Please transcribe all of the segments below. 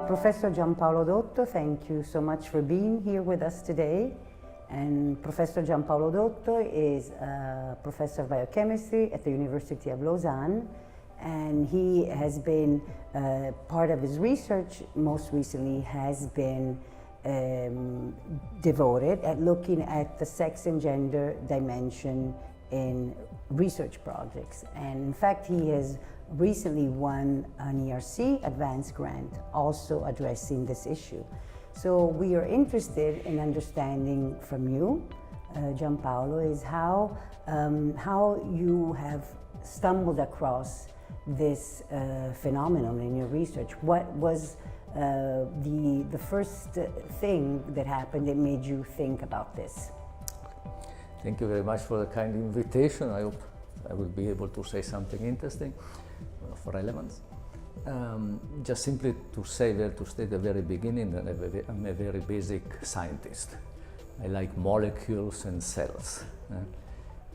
Professor Gian-Paolo Dotto, thank you so much for being here with us today. And Professor Gian-Paolo Dotto is a professor of biochemistry at the University of Lausanne, and he has been part of his research most recently has been devoted at looking at the sex and gender dimension in research projects. And in fact, he has recently won an ERC advanced grant also addressing this issue. So we are interested in understanding from you, Gian-Paolo, is how you have stumbled across this phenomenon in your research. What was the first thing that happened that made you think about this? Thank you very much for the kind invitation. I hope I will be able to say something interesting for relevance. Just simply to say at the very beginning that I'm a very basic scientist. I like molecules and cells.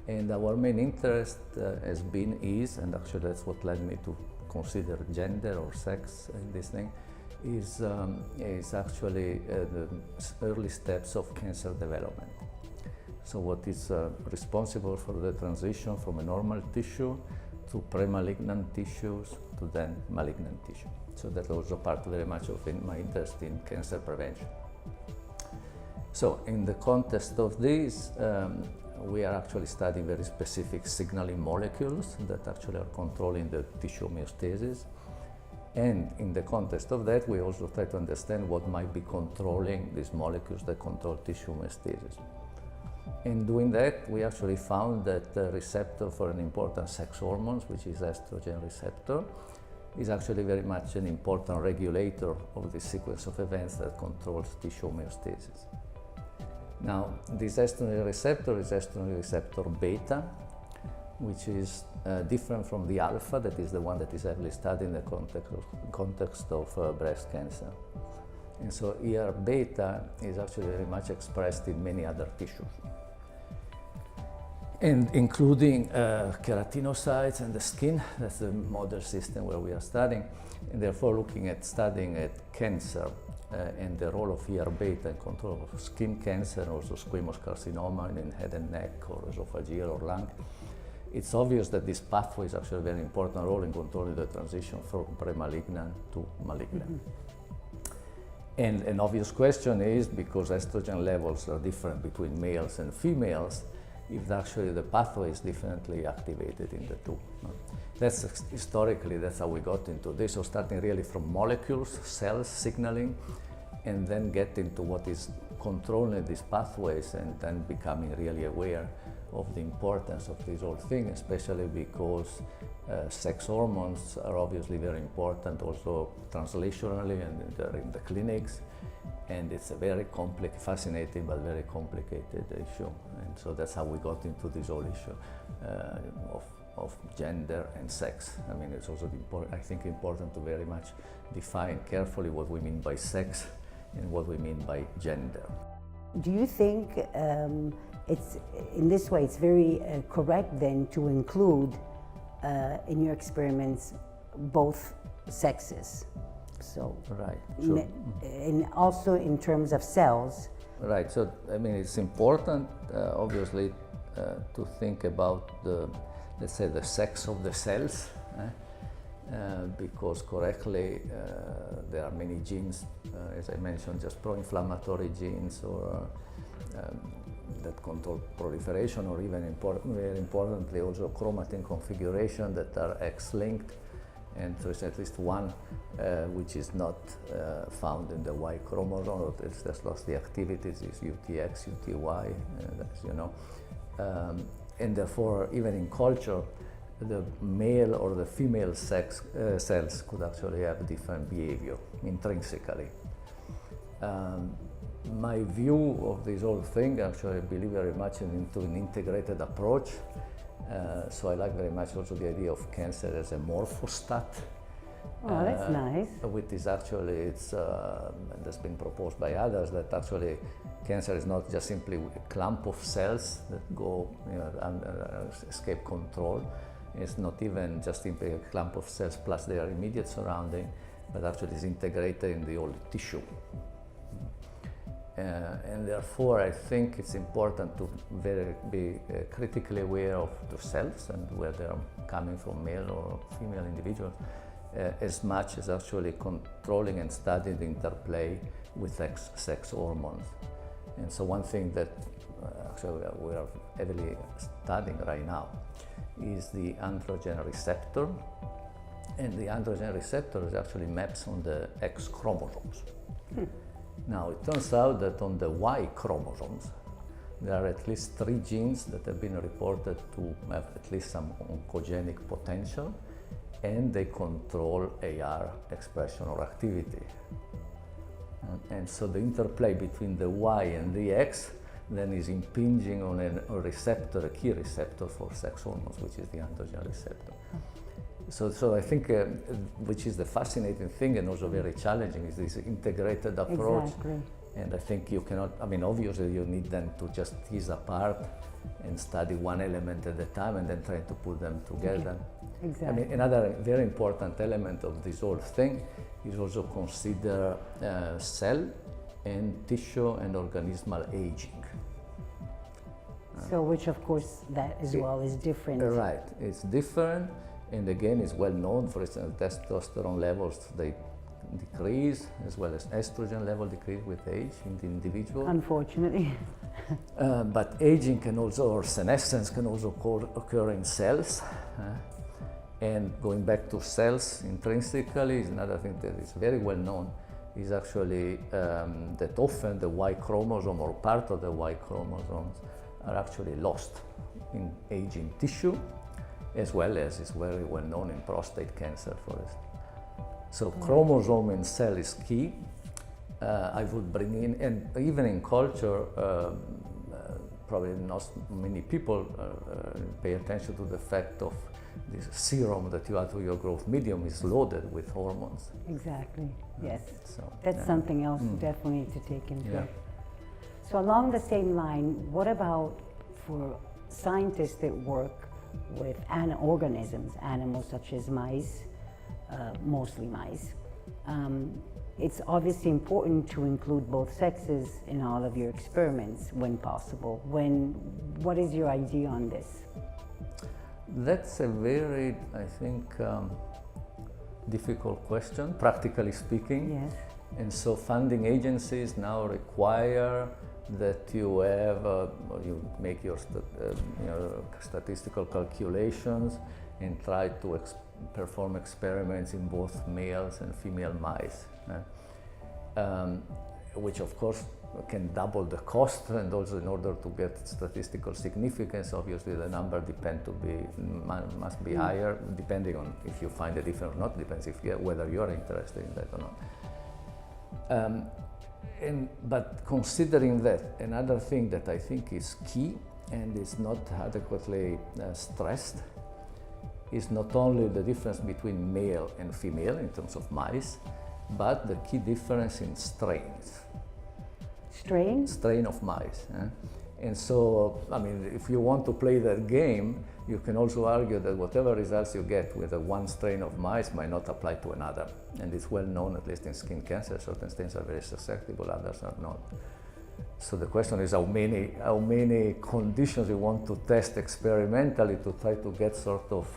And our main interest has been, and actually that's what led me to consider gender or sex in this thing, is actually the early steps of cancer development. So what is responsible for the transition from a normal tissue to pre-malignant tissues to then malignant tissue. So that's also part very much of my interest in cancer prevention. So in the context of this, we are actually studying very specific signaling molecules that actually are controlling the tissue homeostasis. And in the context of that, we also try to understand what might be controlling these molecules that control tissue homeostasis. In doing that, we actually found that the receptor for an important sex hormone, which is estrogen receptor, is actually very much an important regulator of the sequence of events that controls tissue homeostasis. Now, this estrogen receptor is estrogen receptor beta, which is different from the alpha, that is the one that is heavily studied in the context of breast cancer. And so here beta is actually very much expressed in many other tissues, and including keratinocytes and the skin. That's the model system where we are studying, and therefore studying at cancer and the role of ER beta in control of skin cancer and also squamous carcinoma in head and neck or esophageal or lung. It's obvious that this pathway is actually a very important role in controlling the transition from pre-malignant to malignant. Mm-hmm. And an obvious question is, because estrogen levels are different between males and females, if actually the pathway is differently activated in the two. That's historically, that's how we got into this. So starting really from molecules, cells, signaling, and then get into what is controlling these pathways and then becoming really aware of the importance of this whole thing, especially because sex hormones are obviously very important also translationally and in the clinics, and it's a very fascinating but very complicated issue. And so that's how we got into this whole issue of gender and sex. I mean, it's also I think important to very much define carefully what we mean by sex and what we mean by gender. Do you think it's in this way it's very correct then to include in your experiments both sexes? So right, sure. And also in terms of cells. Right. So I mean, it's important obviously to think about let's say the sex of the cells, because correctly there are many genes, as I mentioned, just pro-inflammatory genes or that control proliferation, or even very importantly also chromatin configuration that are X-linked, and there is at least one which is not found in the Y chromosome, or it's just lost the activities, is UTX, UTY, as you know. And therefore, even in culture, the male or the female cells could actually have different behavior intrinsically. My view of this whole thing, actually, I believe very much into an integrated approach. So I like very much also the idea of cancer as a morphostat. Oh, that's nice. Which is actually, that's been proposed by others, that actually cancer is not just simply a clump of cells that go, escape control. It's not even just simply a clump of cells plus their immediate surrounding, but actually is integrated in the whole tissue. And therefore, I think it's important to be critically aware of the cells and where they're coming from, male or female individuals, as much as actually controlling and studying the interplay with sex hormones. And so one thing that actually we are heavily studying right now is the androgen receptor. And the androgen receptor is actually maps on the X chromosomes. Now, it turns out that on the Y chromosomes, there are at least 3 genes that have been reported to have at least some oncogenic potential, and they control AR expression or activity. And so the interplay between the Y and the X then is impinging on a receptor, a key receptor for sex hormones, which is the androgen receptor. So I think, which is the fascinating thing and also very challenging, is this integrated approach. Exactly. And I think you cannot, I mean, obviously you need then to just tease apart and study one element at a time and then try to put them together. Exactly. I mean, another very important element of this whole thing is also consider cell and tissue and organismal aging. So which of course that as well is different. Right, it's different, and again it's well known. For instance, testosterone levels, they decrease, as well as estrogen level decrease with age in the individual. Unfortunately. But aging can also, or senescence can also occur in cells. And going back to cells intrinsically is another thing that is very well known, is actually that often the Y chromosome or part of the Y chromosomes are actually lost in aging tissue, as well as is very well known in prostate cancer, for instance. So chromosome in cell is key. I would bring in, and even in culture, probably not many people pay attention to the fact of this serum that you add to your growth medium is loaded with hormones. Exactly, yes. So, That's something else definitely to take into. Yeah. So along the same line, what about for scientists that work with organisms, animals such as mice, mostly mice? It's obviously important to include both sexes in all of your experiments when possible. What is your idea on this? That's a very, I think, difficult question, practically speaking. Yes. And so funding agencies now require that you have, you make your statistical calculations and try to perform experiments in both males and female mice, which of course can double the cost, and also in order to get statistical significance, obviously the number must be higher, depending on if you find a difference or not, depends whether you're interested in that or not. But considering that, another thing that I think is key and is not adequately stressed is not only the difference between male and female in terms of mice, but the key difference in strains. Strain of mice. And so, I mean, if you want to play that game, you can also argue that whatever results you get with one strain of mice might not apply to another. And it's well known, at least in skin cancer, certain strains are very susceptible, others are not. So the question is how many conditions you want to test experimentally to try to get sort of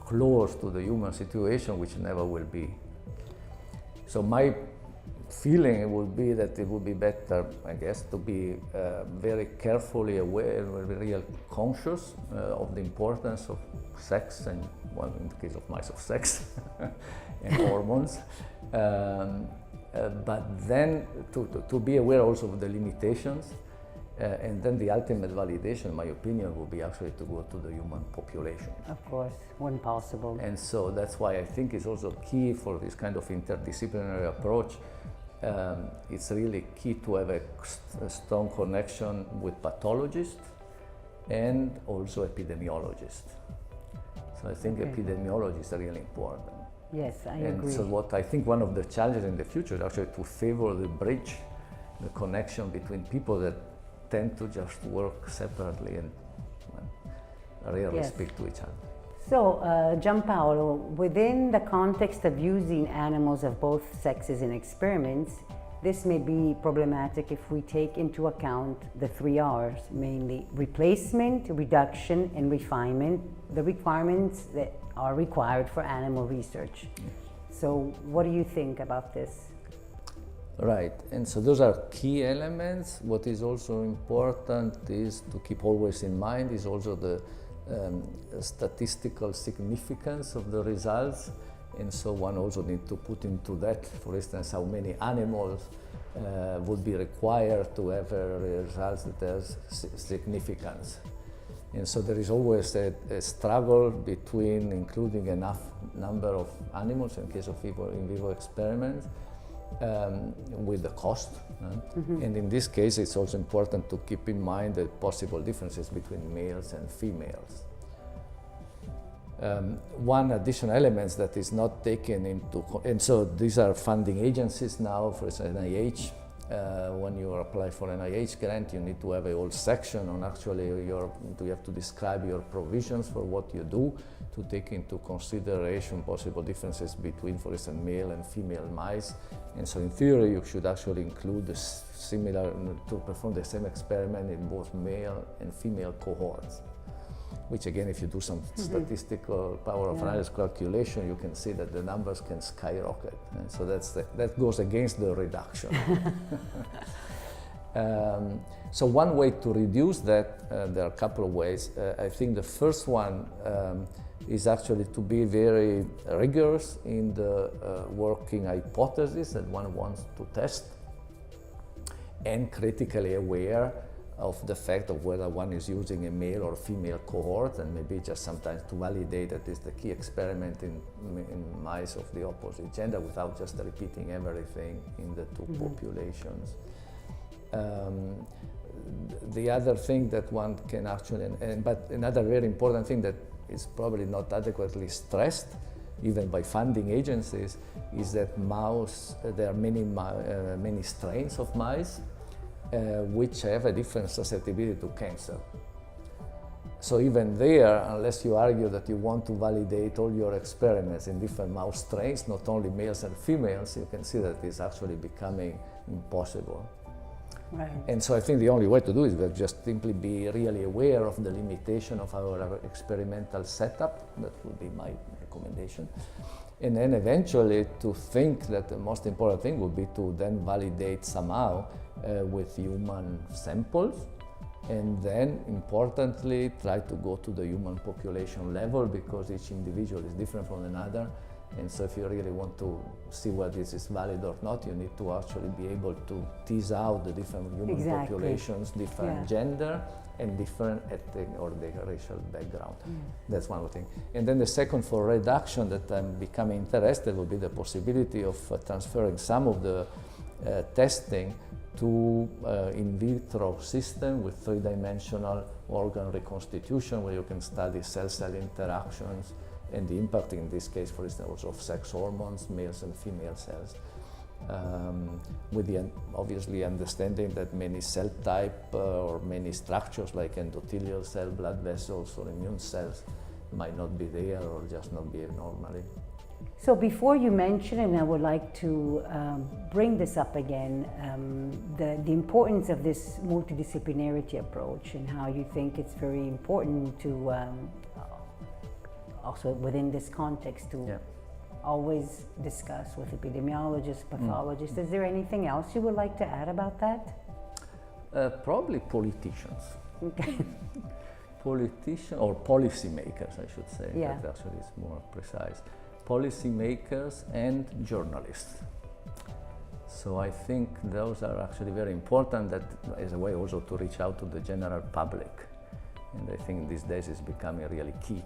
close to the human situation, which never will be. So my feeling would be that it would be better, I guess, to be very carefully aware, real conscious of the importance of sex, and well, in the case of mice, of sex and hormones. But then to be aware also of the limitations, and then the ultimate validation, in my opinion, would be actually to go to the human population. Of course, when possible. And so that's why I think it's also key for this kind of interdisciplinary approach. It's really key to have a strong connection with pathologists and also epidemiologists. So I think epidemiology is really important. Yes, I agree. And so what I think one of the challenges in the future is actually to favor the bridge, the connection between people that tend to just work separately and rarely speak to each other. So, Gian-Paolo, within the context of using animals of both sexes in experiments, this may be problematic if we take into account the 3 R's, mainly replacement, reduction, and refinement, the requirements that are required for animal research. So what do you think about this? Right, and so those are key elements. What is also important is to keep always in mind is also the statistical significance of the results, and so one also needs to put into that, for instance, how many animals would be required to have results that has significance. And so there is always a struggle between including enough number of animals in case of in vivo experiments with the cost. And in this case, it's also important to keep in mind the possible differences between males and females. One additional element that is not taken into, and so these are funding agencies now, for instance, NIH. When you apply for an NIH grant, you need to have a whole section on actually you have to describe your provisions for what you do, to take into consideration possible differences between, for instance, male and female mice. And so in theory, you should actually include the similar, to perform the same experiment in both male and female cohorts. Which again, if you do some statistical power of analysis calculation, you can see that the numbers can skyrocket. And so that goes against the reduction. So one way to reduce that, there are a couple of ways. I think the first one is actually to be very rigorous in the working hypothesis that one wants to test, and critically aware of the fact of whether one is using a male or female cohort, and maybe just sometimes to validate that is the key experiment in mice of the opposite gender without just repeating everything in the two populations. The other thing that one can actually, but another very important thing that is probably not adequately stressed, even by funding agencies, is that there are many strains of mice which have a different susceptibility to cancer. So even there, unless you argue that you want to validate all your experiments in different mouse strains, not only males and females, you can see that it's actually becoming impossible. Right. And so I think the only way to do is just simply be really aware of the limitation of our experimental setup. That would be my recommendation. And then eventually to think that the most important thing would be to then validate somehow with human samples, and then importantly try to go to the human population level, because each individual is different from another. And so if you really want to see whether this is valid or not, you need to actually be able to tease out the different human populations, different gender, and different ethnic or the racial background. That's one thing. And then the second, for reduction, that I'm becoming interested, will be the possibility of transferring some of the testing to in vitro system with three-dimensional organ reconstitution, where you can study cell-cell interactions and the impact, in this case, for instance, of sex hormones, males and female cells. With the obviously understanding that many cell type or many structures like endothelial cell, blood vessels, or immune cells might not be there or just not behave normally. So before you mention, and I would like to bring this up again, the importance of this multidisciplinarity approach, and how you think it's very important to also within this context to always discuss with epidemiologists, pathologists. Is there anything else you would like to add about that? Probably politicians. Okay. Politicians or policymakers, I should say. Yeah. That actually is more precise. Policymakers and journalists. So I think those are actually very important, that as a way also to reach out to the general public. And I think these days it's becoming really key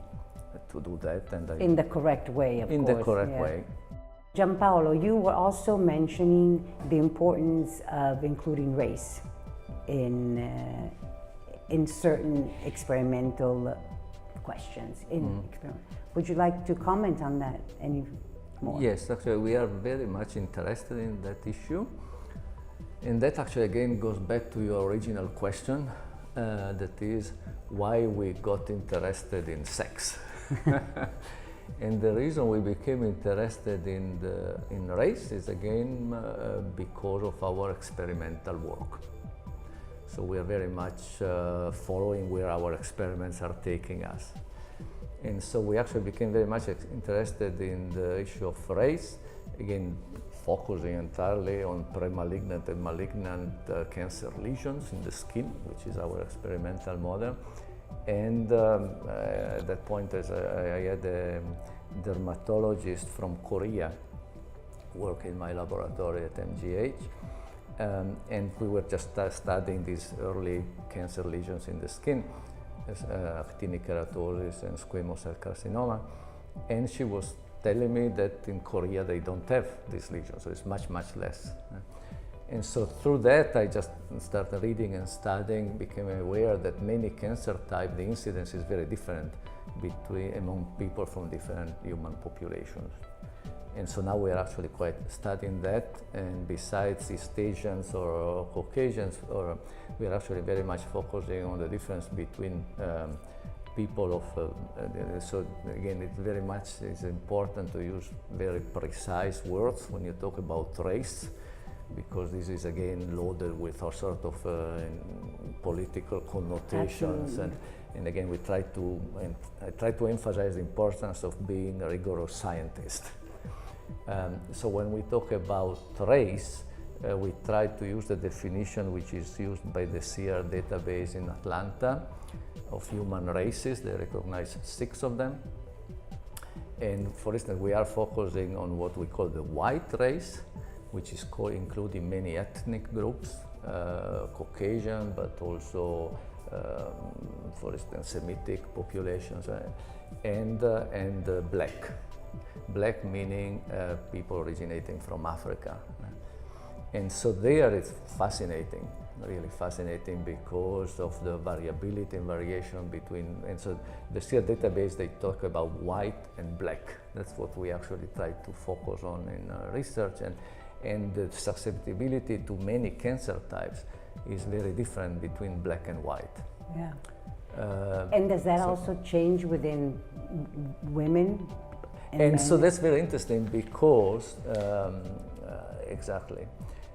to do that. And in the correct way, of course. In the correct way. Gian-Paolo, you were also mentioning the importance of including race in certain experimental questions. Would you like to comment on that any more? Yes, actually we are very much interested in that issue. And that actually again goes back to your original question, that is why we got interested in sex. And the reason we became interested in race is again because of our experimental work. So we are very much following where our experiments are taking us. And so we actually became very much interested in the issue of race, again focusing entirely on pre-malignant and malignant cancer lesions in the skin, which is our experimental model. And at that point, I had a dermatologist from Korea working in my laboratory at MGH, and we were just studying these early cancer lesions in the skin, actinic keratosis and squamous cell carcinoma, and she was telling me that in Korea they don't have these lesions, so it's much, much less. And so through that, I just started reading and studying, became aware that many cancer types, the incidence is very different among people from different human populations. And so now we're actually quite studying that, and besides East Asians or Caucasians, we're actually very much focusing on the difference between people of, so again, it very much is important to use very precise words when you talk about race, because this is again loaded with all sort of political connotations. And again, I try to emphasize the importance of being a rigorous scientist. So when we talk about race, we try to use the definition which is used by the SEER database in Atlanta of human races. They recognize 6 of them. And for instance, we are focusing on what we call the white race, which is including many ethnic groups, Caucasian, but also, for instance, Semitic populations, and black. Black meaning people originating from Africa. And so there it's fascinating, really fascinating, because of the variability and variation between, and so the SEER database, they talk about white and black. That's what we actually try to focus on in research, and the susceptibility to many cancer types is very different between black and white. Yeah. And does that also change within women? And so that's very interesting because, exactly.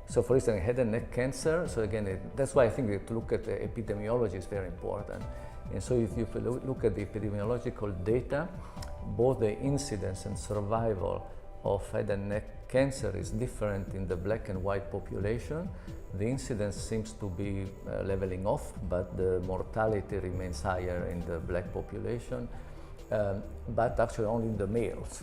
So for instance, head and neck cancer, so again, that's why I think to look at the epidemiology is very important. And so if you look at the epidemiological data, both the incidence and survival of head and neck cancer is different in the black and white population. The incidence seems to be leveling off, but the mortality remains higher in the black population. But actually only in the males.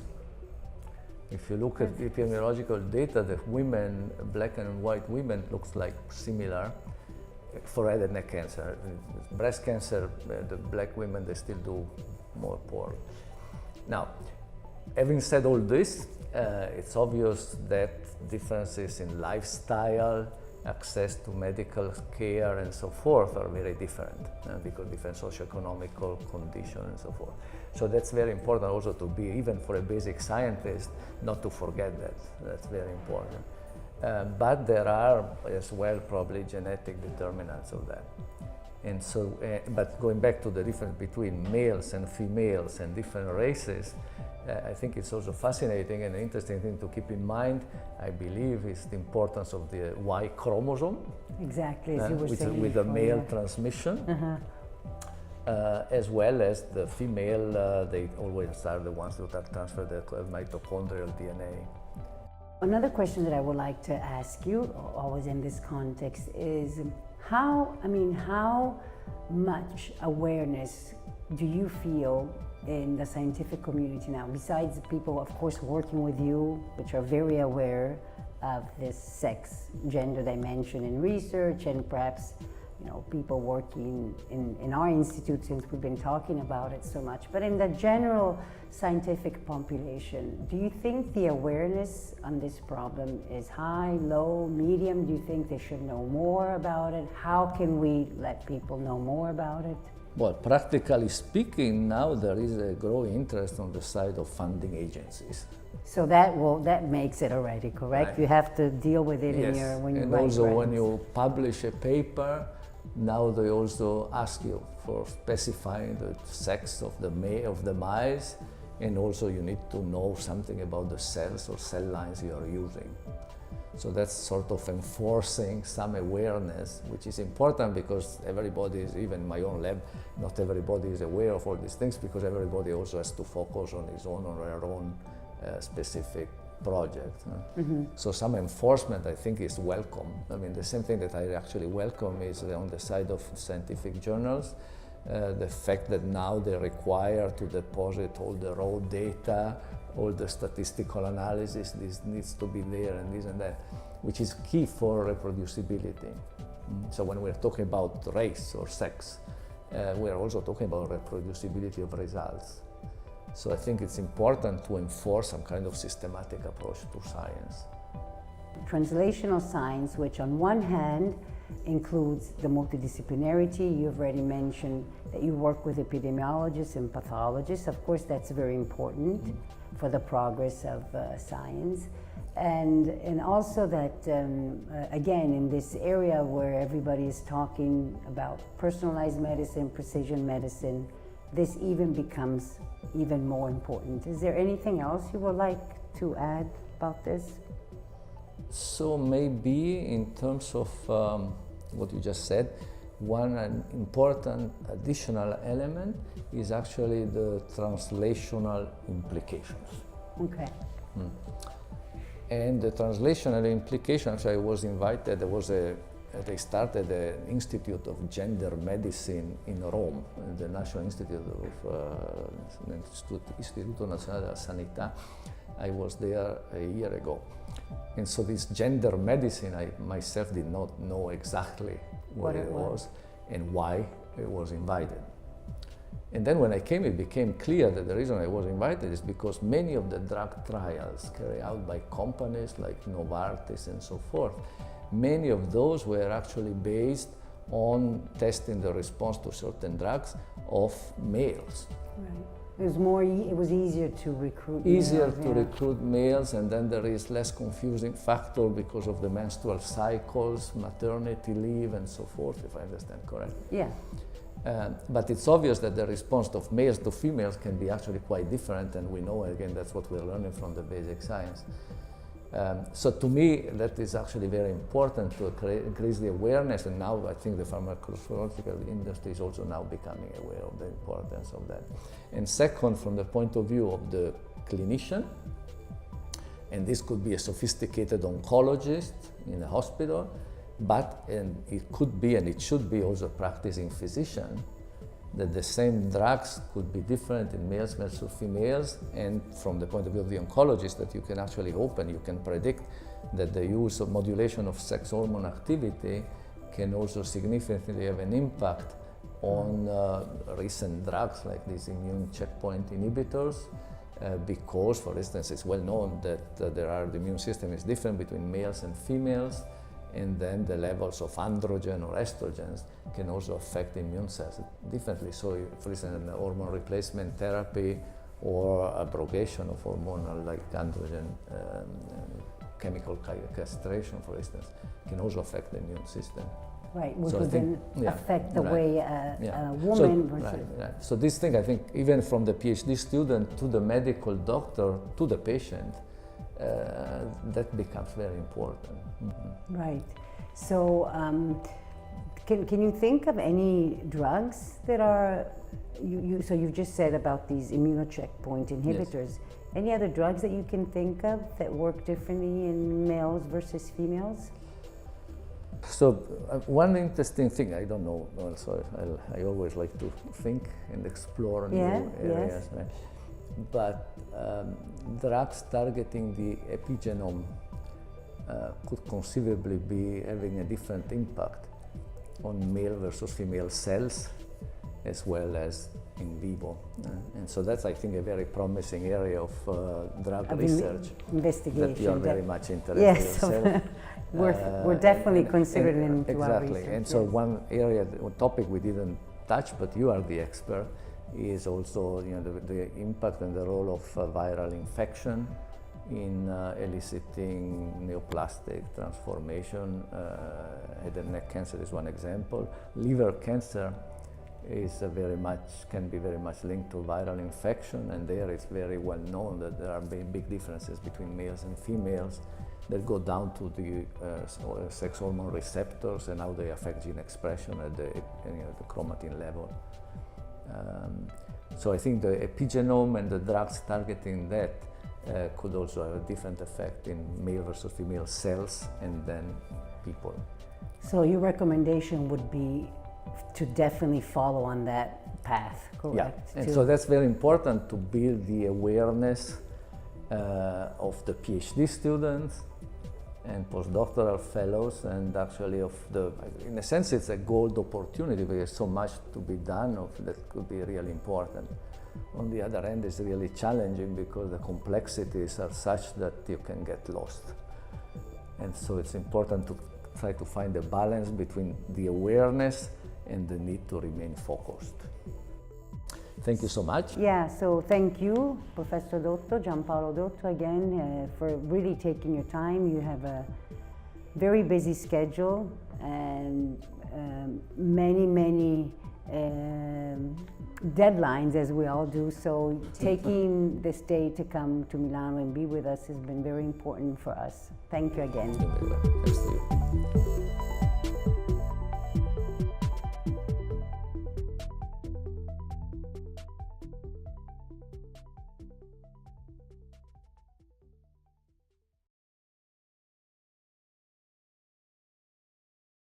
If you look at epidemiological data, the women, black and white women, looks like similar for head and neck cancer. Breast cancer, the black women, they still do more poor. Now, having said all this, it's obvious that differences in lifestyle, access to medical care and so forth are very different because different socioeconomical conditions and so forth. So that's very important also to be, even for a basic scientist, not to forget that. That's very important. But there are as well probably genetic determinants of that. And so, but going back to the difference between males and females and different races, I think it's also fascinating and an interesting thing to keep in mind, I believe, is the importance of the Y chromosome. Exactly, as you were saying with the male transmission, as well as the female, they always are the ones that are transferred the mitochondrial DNA. Another question that I would like to ask you, always in this context, is how much awareness do you feel in the scientific community now, besides people, of course, working with you, which are very aware of this sex, gender dimension in research, and perhaps, people working in our institute, since we've been talking about it so much, but in the general scientific population, do you think the awareness on this problem is high, low, medium? Do you think they should know more about it? How can we let people know more about it? Well, practically speaking, now there is a growing interest on the side of funding agencies. So that makes it already correct. Right. You have to deal with it when you and write also grants. when you publish a paper, now they also ask you for specifying the sex of the mice, and also you need to know something about the cells or cell lines you are using. So that's sort of enforcing some awareness, which is important because everybody is, even my own lab, not everybody is aware of all these things because everybody also has to focus on his own or her own specific project. So some enforcement, I think, is welcome. I mean, the same thing that I actually welcome is on the side of scientific journals, the fact that now they require to deposit all the raw data, all the statistical analysis, this needs to be there and this and that, which is key for reproducibility. So when we're talking about race or sex, we're also talking about reproducibility of results. So I think it's important to enforce some kind of systematic approach to science. Translational science, which on one hand includes the multidisciplinarity. You've already mentioned that you work with epidemiologists and pathologists. Of course, that's very important for the progress of science. And also that, again, in this area where everybody is talking about personalized medicine, precision medicine, this even becomes even more important. Is there anything else you would like to add about this? So maybe in terms of what you just said, one important additional element is actually the translational implications. Okay. And the translational implication, actually I was invited, they started an Institute of Gender Medicine in Rome, the National Institute of Istituto Nazionale della Sanità. I was there a year ago. And so this gender medicine, I myself did not know exactly what it was and why I was invited. And then when I came, it became clear that the reason I was invited is because many of the drug trials carried out by companies like Novartis and so forth, many of those were actually based on testing the response to certain drugs of males. Right. It was easier to recruit Easier males, to recruit males, and then there is less confusing factor because of the menstrual cycles, maternity leave, and so forth, if I understand correctly. Yeah. But it's obvious that the response of males to females can be actually quite different, and we know, again, that's what we're learning from the basic science. So to me, that is actually very important to increase the awareness, and now I think the pharmacological industry is also now becoming aware of the importance of that. And second, from the point of view of the clinician, and this could be a sophisticated oncologist in a hospital, and it could be and it should be also a practicing physician, that the same drugs could be different in males versus females, and from the point of view of the oncologist, that you can actually you can predict that the use of modulation of sex hormone activity can also significantly have an impact on recent drugs like these immune checkpoint inhibitors, because, for instance, it's well known that the immune system is different between males and females, and then the levels of androgen or estrogens can also affect immune cells differently. So, for instance, hormone replacement therapy or abrogation of hormonal, like androgen chemical castration, for instance, can also affect the immune system. Right, which would then affect the way a woman versus... Right. So this thing, I think, even from the PhD student to the medical doctor to the patient, that becomes very important. Right. So, can you think of any drugs that are, so you've just said about these immunocheckpoint inhibitors. Yes. Any other drugs that you can think of that work differently in males versus females? So one interesting thing, I don't know, so I always like to think and explore new areas. Yes. Right? But drugs targeting the epigenome could conceivably be having a different impact on male versus female cells, as well as in vivo. And so that's, I think, a very promising area of drug research. Investigation. That you are very much interested yourself. We're definitely considering it into our research. Exactly. And so one area, one topic we didn't touch, but you are the expert, is also the impact and the role of viral infection in eliciting neoplastic transformation. Head and neck cancer is one example. Liver cancer is can be very much linked to viral infection, and there it's very well known that there are big differences between males and females that go down to the sex hormone receptors and how they affect gene expression at the chromatin level. So I think the epigenome and the drugs targeting that could also have a different effect in male versus female cells and then people. So your recommendation would be to definitely follow on that path, correct? Yeah, and so that's very important to build the awareness of the PhD students and postdoctoral fellows, and actually in a sense it's a gold opportunity because there's so much to be done that could be really important. On the other hand, it's really challenging because the complexities are such that you can get lost. And so it's important to try to find a balance between the awareness and the need to remain focused. Thank you so much. Yeah, so thank you, Professor Dotto, Gian-Paolo Dotto, again, for really taking your time. You have a very busy schedule and many deadlines, as we all do. So taking this day to come to Milan and be with us has been very important for us. Thank you again. Thanks to you.